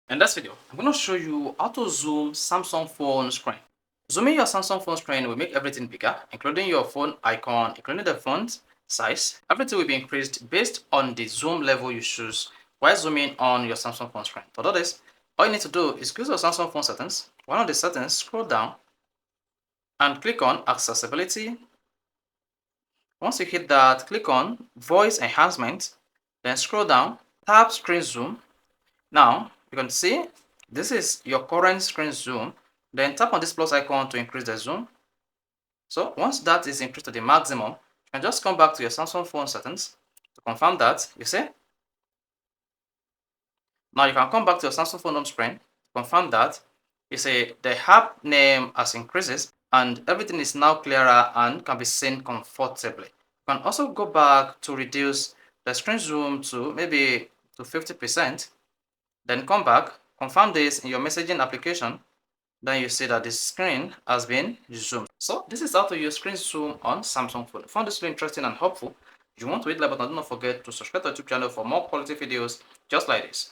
In this video, I'm going to show you how to zoom Samsung phone screen. Zooming your Samsung phone screen will make everything bigger, including your phone icon, including the font size. Everything will be increased based on the zoom level you choose while zooming on your Samsung phone screen. To do this, all you need to do is go to your Samsung phone settings. One of the settings, scroll down and click on accessibility. Once you hit that, click on voice enhancement, then scroll down, tap screen zoom. Now, you can see this is your current screen zoom. Then tap on this plus icon to increase the zoom. So once that is increased to the maximum, you can just come back to your Samsung phone settings to confirm that, you see. Now you can come back to your Samsung phone home screen to confirm that, you see the app name has increases and everything is now clearer and can be seen comfortably. You can also go back to reduce the screen zoom to maybe to 50%. Then come back, confirm this in your messaging application. Then you see that the screen has been zoomed. So this is how to use screen zoom on Samsung phone. If you found this video interesting and helpful, if you want to hit the like button, do not forget to subscribe to our YouTube channel for more quality videos just like this.